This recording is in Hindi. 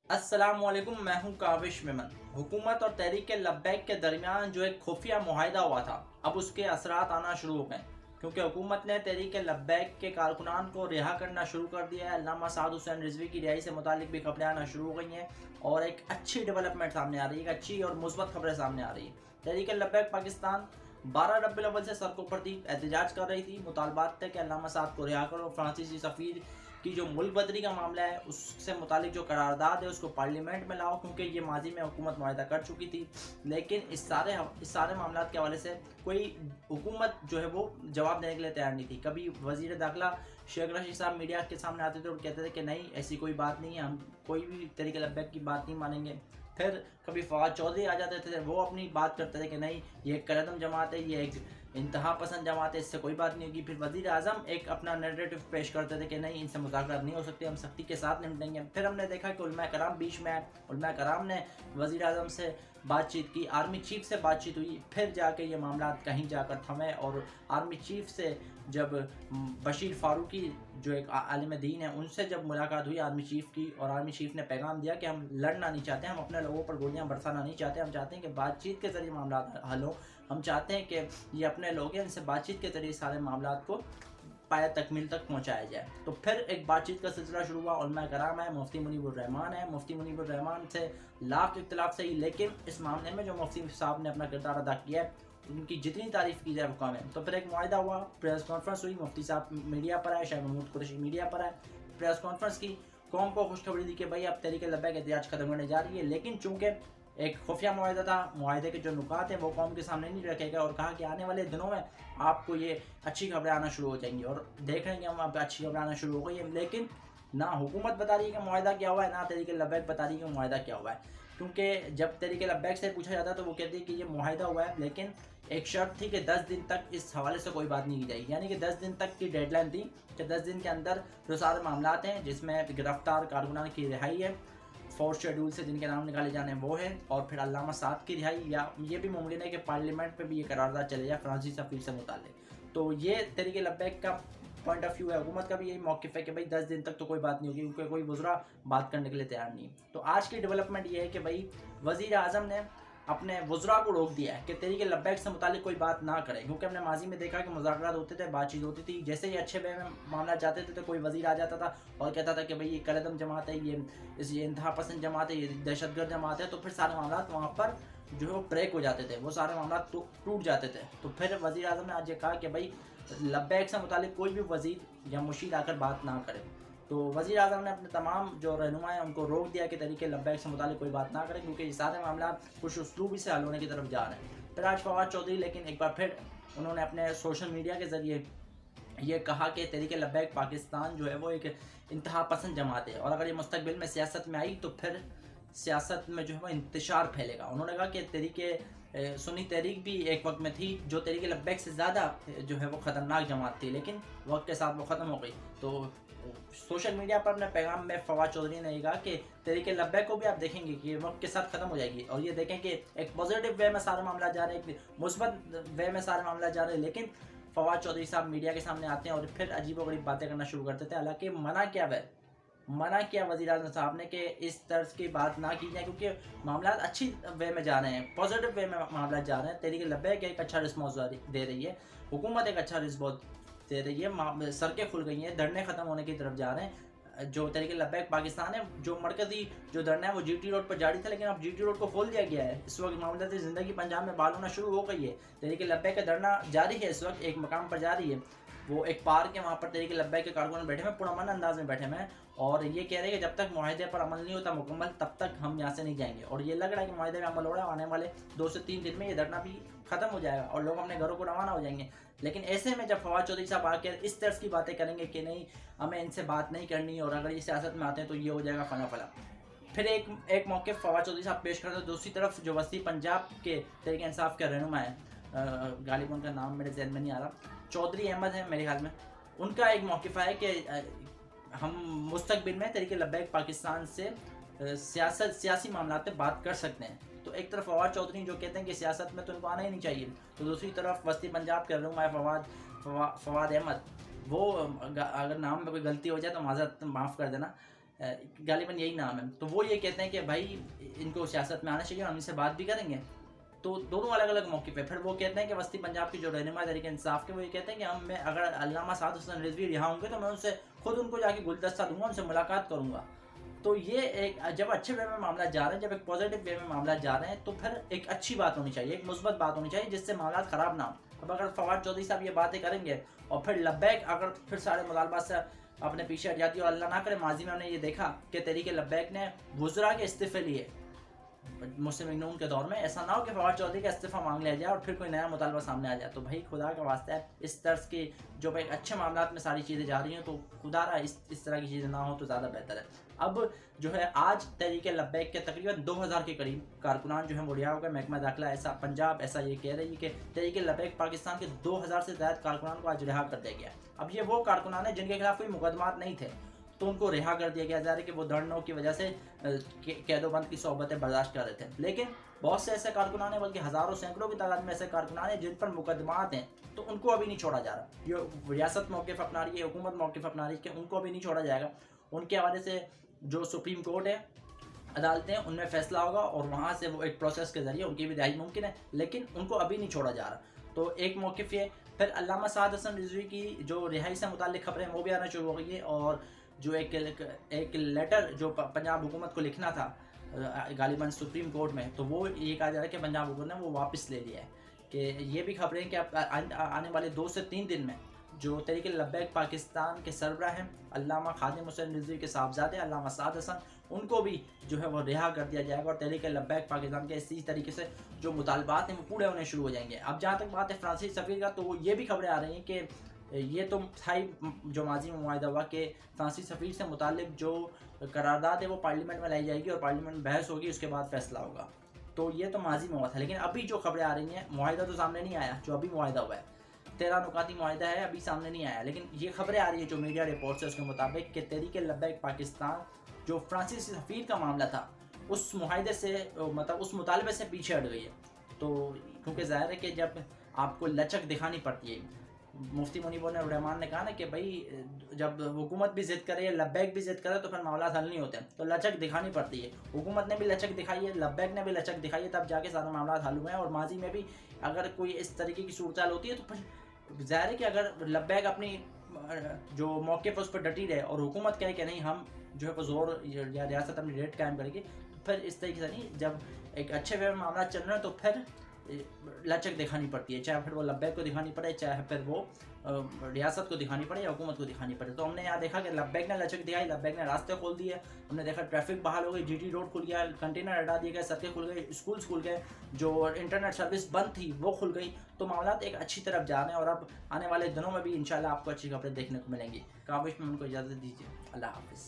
अस्सलामुअलैकुम, मैं हूं काविश मेमन। हुकूमत और तहरीक लब्बैक के दरमियान जो एक खुफिया मुआहिदा हुआ था, अब उसके असरात आना शुरू हो गए, क्योंकि हुकूमत ने तहरीक लब्बैक के कारकुनान को रिहा करना शुरू कर दिया है। अल्लामा साद हुसैन रिजवी की रिहाई से मुतालिक भी खबरें आना शुरू हो गई हैं और एक अच्छी डेवलपमेंट सामने आ रही है, एक अच्छी और मुस्बत खबरें सामने आ रही है। तहरीक लब्बैक पाकिस्तान 12 रबीउल अव्वल से सड़कों पर थी, एहतजाज कर रही थी, मुतालबात थे कि अल्लामा साद को रिहा करो। फ्रांसीसी सफ़ीर की जो मुल्क बदरी का मामला है उससे मुतालिक जो करारदाद है उसको पार्लियामेंट में लाओ, क्योंकि ये माजी में हुकूमत मुआहदा कर चुकी थी। लेकिन इस सारे मामला के हवाले से कोई हुकूमत जो है वो जवाब देने के लिए तैयार नहीं थी। कभी वजीर दाखिला शेख रशीद साहब मीडिया के सामने आते थे और कहते थे कि नहीं, ऐसी कोई बात नहीं है, हम कोई भी तहरीक लब्बैक की बात नहीं मानेंगे। फिर कभी फवाद चौधरी आ जाते थे, वो अपनी बात करते थे कि नहीं, ये एक कलदम जमात है, ये एक इंतहा पसंद जमात है, इससे कोई बात नहीं होगी। फिर वज़ीर आज़म एक अपना नैरेटिव पेश करते थे कि नहीं, इनसे मुज़ाकरात नहीं हो सकते, हम सख्ती के साथ निपटेंगे। फिर हमने देखा कि उलमा कराम बीच में आए, उलमा कराम ने वज़ीर आज़म से बातचीत की, आर्मी चीफ से बातचीत हुई, फिर जाके ये मामला कहीं जाकर थमे और आर्मी चीफ से जब बशीर फ़ारूकी जो एक आलिम दीन है उनसे जब मुलाकात हुई आर्मी चीफ की, और आर्मी चीफ ने पैगाम दिया कि हम लड़ना नहीं चाहते, हम अपने लोगों पर गोलियां बरसाना नहीं चाहते, हम चाहते हैं कि बातचीत के ज़रिए मामला हल हो, हम चाहते हैं कि ये अपने लोग हैं, इनसे बातचीत के ज़रिए सारे मामला को पाया तकमील तक पहुँचाया जाए। तो फिर एक बातचीत का सिलसिला शुरू हुआ। उलमा कराम है, मुफ्ती मुनीबुर रहमान है, मुफ्ती मुनीबुर रहमान से लाख इख्तिलाफ सही, लेकिन इस मामले में जो मुफ्ती साहब ने अपना किरदार अदा किया है उनकी जितनी तारीफ़ की जाए वो कम है। तो फिर एक मुआहिदा हुआ, प्रेस कॉन्फ्रेंस हुई, मुफ्ती साहब मीडिया पर आए, शाह महमूद कुरैशी मीडिया पर आए, प्रेस कॉन्फ्रेंस की, कौम को खुशखबरी दी कि भाई अब तहरीक लब्बैक एहतजाज खत्म होने जा रही है। लेकिन चूँकि एक खुफिया मुआहिदा था, मुआहिदे के जो नुकात हैं वो कौम के सामने नहीं रखे गए, और कहा कि आने वाले दिनों में आपको ये अच्छी खबरें आना शुरू हो जाएंगी, और देख रहे हैं कि हम अब अच्छी खबरें आना शुरू हो गई है। लेकिन ना हुकूमत बता रही है कि मुआहिदा क्या हुआ है, ना तहरीक लब्बैक बता रही है कि मुआहिदा क्या हुआ है। क्योंकि जब तहरीक लब्बैक से पूछा जाता है तो वो कहती है कि ये मुआहिदा हुआ है, लेकिन एक शर्त थी कि 10 दिन तक इस हवाले से कोई बात नहीं की जाएगी, यानी कि 10 दिन तक की डेडलाइन थी कि 10 दिन के अंदर जो सारे मामला हैं जिसमें गिरफ्तार कारकुनान की रिहाई है, फोर्थ शेड्यूल से जिनके नाम निकाले जाने वो है, और फिर अल्लामा साद की रिहाई, या ये भी मुमकिन है कि पार्लियामेंट में भी ये करारदाद चले जाए फ्रांसीसी सफ़ीर से मुताल्लिक़। तो ये तहरीक लब्बैक का पॉइंट ऑफ व्यू है, हुकूमत का भी यही मौक़िफ़ है कि भाई 10 दिन तक तो कोई बात नहीं होगी, क्योंकि कोई वज़रा बात करने के लिए तैयार नहीं है। तो आज की डेवलपमेंट ये है कि भाई वज़ीर आज़म ने अपने वज़रा को रोक दिया है कि तहरीक लब्बैक से मुताल्लिक़ कोई बात ना करें, क्योंकि हमने माजी में देखा कि मुज़ाकरात होते थे, बातचीत होती थी, जैसे ही अच्छे वे में मामला जाते थे तो कोई वज़ीर आ जाता था और कहता था कि भाई ये कलदम जमात है, ये इंतहा पसंद जमात है, ये दहशतगर्द जमात है, तो फिर सारे मामला वहाँ पर जो है वो ब्रेक हो जाते थे, वो सारे मामला टूट जाते थे। तो फिर वज़ीर आज़म ने आज ये कहा कि भाई लब्बैक से मुताल्लिक़ कोई भी वज़ीर या मुशीर आकर बात ना करे। तो वज़ीर आज़म ने अपने तमाम जो रहनुमा हैं उनको रोक दिया कि तहरीक लब्बैक से मुताल्लिक़ कोई बात ना करें, क्योंकि ये सारे मामला कुछ उसलूबी से हल होने की तरफ जा रहे हैं। फिर आज फवाद चौधरी लेकिन एक बार फिर उन्होंने अपने सोशल मीडिया के ज़रिए ये कहा कि तहरीक लब्बैक पाकिस्तान जो है वो एक इंतहा पसंद जमात है, और अगर ये मुस्तकबिल में सियासत में आई तो फिर सियासत में जो है वो इंतशार फैलेगा। उन्होंने कहा कि सुन्नी तहरीक भी एक वक्त में थी जो तहरीक लब्बैक से ज़्यादा जो है वो ख़तरनाक जमात थी, लेकिन वक्त के साथ वो ख़त्म हो गई। तो सोशल मीडिया पर अपने पैगाम में फवाद चौधरी ने कहा कि तहरीक लब्बैक को भी आप देखेंगे कि वक्त के साथ ख़त्म हो जाएगी, और ये देखें कि एक पॉजिटिव वे में सारे मामला जा रहे हैं, एक मुस्बत वे में सारे मामला जा रहे हैं। लेकिन फवाद चौधरी साहब मीडिया के सामने आते हैं और फिर अजीबोगरीब बातें करना शुरू कर देते हैं। हालांकि मना किया वज़ीर आज़म साहब ने कि इस तर्ज की बात ना की जाए, क्योंकि मामला अच्छी वे में जा रहे हैं, पॉजिटिव वे में मामला जा रहे हैं। तहरीक लब्बैक एक अच्छा रिस्पॉन्स दे रही है, हुकूमत एक अच्छा रिस्पॉन्स दे रही है, सड़कें खुल गई हैं, धरने ख़त्म होने की तरफ जा रहे हैं। जो तहरीक लब्बैक पाकिस्तान है, जो मरकज़ी जो धरना है वो GT रोड पर जारी था, लेकिन अब GT रोड को खोल दिया गया है। इस वक्त मामला ज़िंदगी पंजाब में बहाल होना शुरू हो गई है। तहरीक लब्बैक का धरना जारी है, इस वक्त एक मकाम पर जारी है, वो एक पार्क है, वहाँ पर तहरीक लब्बैक के कारकुन बैठे हुए पुरअमन अंदाज में बैठे हुए हैं, और ये कह रहे हैं कि जब तक मुआहिदे पर अमल नहीं होता मुकम्मल तब तक हम यहाँ से नहीं जाएंगे। और ये लग रहा है कि मुआहिदे में अमल हो रहा है, आने वाले 2 से 3 दिन में ये धरना भी खत्म हो जाएगा और लोग अपने घरों को रवाना हो जाएंगे। लेकिन ऐसे में जब फवाद चौधरी साहब आकर इस तरह की बातें करेंगे कि नहीं, हमें इनसे बात नहीं करनी, और अगर ये सियासत में आते हैं तो ये हो जाएगा फला फला, फिर एक मौके फवाद चौधरी साहब पेश करते हैं। दूसरी तरफ जो वस्ती पंजाब के तहरीक इंसाफ के रहनुमा है, गालिब उनका नाम मेरे जहन में नहीं आ रहा, चौधरी अहमद है मेरे ख्याल में, उनका एक मौक़िफ़ है कि हम मुस्तकबिल में तहरीक लब्बैक पाकिस्तान से सियासी मामला पे बात कर सकते हैं। तो एक तरफ फवाद चौधरी जो कहते हैं कि सियासत में तो इनको आना ही नहीं चाहिए, तो दूसरी तरफ वस्ती पंजाब के रहनुमा फवाद अहमद, वो अगर नाम में कोई गलती हो जाए तो माज़रत माफ़ कर देना, गालिबन यही नाम है। तो वो ये कहते हैं कि भाई इनको सियासत में आना चाहिए, हम इनसे बात भी करेंगे। तो दोनों अलग अलग मौके पे फिर वो कहते हैं कि वस्ती पंजाब की जो रहनुमा तहरीक इंसाफ के वो ये कहते हैं कि मैं अगर अल्लामा साद हुसैन रिजवी यहाँ होंगे तो मैं उनसे खुद उनको जाके गुलदस्ता दूंगा, उनसे मुलाकात करूंगा। तो ये एक जब अच्छे वे में मामला जा रहे हैं, जब एक पॉजिटिव वे में मामला जा रहे हैं, तो फिर एक अच्छी बात होनी चाहिए, एक मुस्बत बात होनी चाहिए जिससे मामला ख़राब ना हो। अब अगर फवाद चौधरी साहब ये बातें करेंगे और फिर लब्बैक अगर फिर सारे मुतालबात से अपने पीछे हट जाती है, और अल्लाह ना करे माजी में हमने ये देखा कि तहरीक लब्बैक ने वुज़रा के इस्तीफ़े लिए मुस्लिम लीग नून के दौर में, ऐसा ना हो कि फवाद चौधरी का इस्तीफ़ा मांग लिया जाए और फिर कोई नया मुतालबा सामने आ जाए। तो भाई खुदा का वास्ता है, इस तर्ज की जो भाई अच्छे मामलात में सारी चीज़ें जा रही हैं, तो खुदा रहा इस तरह की चीज़ें ना हो तो ज़्यादा बेहतर है। अब जो है आज तहरीक लब्बैक के तकरीबन 2000 के करीब कारकुनान जो है वो रिहा हो गए। महकमा दाखिला ऐसा पंजाब ऐसा ये कह रही है कि तहरीक लब्बैक पाकिस्तान के 2000 से ज़्यादा कारकुनान को आज रिहा कर दिया गया। अब ये वो कारकुनान है जिनके खिलाफ कोई मुकदमात नहीं थे, तो उनको रिहा कर दिया गया। जा रहा है कि वो धरनों की वजह से कैदोबंद की सोहबतें बर्दाश्त कर रहे थे। लेकिन बहुत से ऐसे कारकुनान हैं, बल्कि हज़ारों सैकड़ों की तादाद में ऐसे कारकुनान हैं जिन पर मुकदमात हैं, तो उनको अभी नहीं छोड़ा जा रहा। ये रियासत मौक़िफ़ अपना रही है, हुकूमत मौक़िफ़ अपना रही है कि उनको अभी नहीं छोड़ा जाएगा। उनके हवाले से जो सुप्रीम कोर्ट है, अदालतें, उनमें फ़ैसला होगा और वहाँ से वो एक प्रोसेस के ज़रिए उनकी भी रिहाई मुमकिन है, लेकिन उनको अभी नहीं छोड़ा जा रहा। तो एक मौक़िफ़ ये। फिर अल्लामा साद हुसैन रिज़वी की जो रिहाई से मुताल्लिक़ खबरें वो भी आना शुरू हो गई है, और जो एक लेटर जो पंजाब हुकूमत को लिखना था गालिबन सुप्रीम कोर्ट में, तो वो ये कहा जा रहा है कि पंजाब हुकूमत ने वो वापस ले लिया है। कि ये भी खबरें कि आने वाले 2 से 3 दिन में जो तहरीक लब्बैक पाकिस्तान के सरबराह हैं अल्लामा खादिम हुसैन रिज़वी के साहबजादे अल्लामा साद हसन, उनको भी जो है वो रिहा कर दिया जाएगा और तहरीक लब्बैक पाकिस्तान के इसी तरीके से जो मुतालबात हैं वो पूरे होने शुरू हो जाएंगे। अब जहाँ तक बात है फ्रांसीसी सफ़ीर का, तो ये भी खबरें आ रही हैं कि ये तो था ही जो माजी में मुआहदा हुआ कि फ्रांसीसी सफ़ीर से मुतालिक जो करारदाद है वो पार्लियामेंट में लाई जाएगी और पार्लियामेंट में बहस होगी, उसके बाद फैसला होगा। तो ये तो माजी में हुआ था, लेकिन अभी जो खबरें आ रही हैं, मुआहदा तो सामने नहीं आया, जो अभी मुआहदा हुआ है 13 नुकाती मुआहदा है, अभी सामने नहीं आया, लेकिन ये खबरें आ रही है जो मीडिया रिपोर्ट्स है उसके मुताबिक कि तहरीक लब्बैक पाकिस्तान जो फ्रांसीसी सफ़ीर का मामला था उस मुआहदे से मतलब उस मुतालबे से पीछे हट गई है। तो क्योंकि ज़ाहिर है कि जब आपको लचक दिखानी पड़ती है, मुफ्ती मुनीबुर रहमान ने कहा ना कि भाई जब हुकूमत भी ज़िद करे, लब्बैक भी ज़िद करे, तो फिर मामला हल नहीं होते, तो लचक दिखानी पड़ती है। हुकूमत ने भी लचक दिखाई है, लब्बैक ने भी लचक दिखाई है, तब जाके सारे मामला हल हुए हैं। और माजी में भी अगर कोई इस तरीके की सूरत होती है तो फिर ज़ाहिर है कि अगर लब्बैक अपनी जो मौके पर उस पर डटी रहे और हुकूमत कहे कि नहीं हम जो है वो ज़ोर या रियासत अपनी रेट कायम करेगी, तो फिर इस तरीके से नहीं, जब एक अच्छे वे में मामला चल रहा है तो फिर लचक दिखानी पड़ती है, चाहे फिर वो लब्बैक को दिखानी पड़े, चाहे फिर वो रियासत को दिखानी पड़े या हुकूमत को दिखानी पड़े। तो हमने यहाँ देखा कि लब्बैक ने लचक दिखाई, लब्बैक ने रास्ते खोल दिए, हमने देखा ट्रैफिक बहाल हो गई, जीटी रोड खुल गया, कंटेनर हटा दिए गए, सड़कें खुल गई, स्कूल्स खुल गए, जो इंटरनेट सर्विस बंद थी वो खुल गई। तो मामला एक अच्छी तरफ जा रहे हैं और अब आने वाले दिनों में भी इंशाल्लाह आपको अच्छी खबरें देखने को मिलेंगी। काबिश में उनको इजाज़त दीजिए, अल्लाह हाफिज़।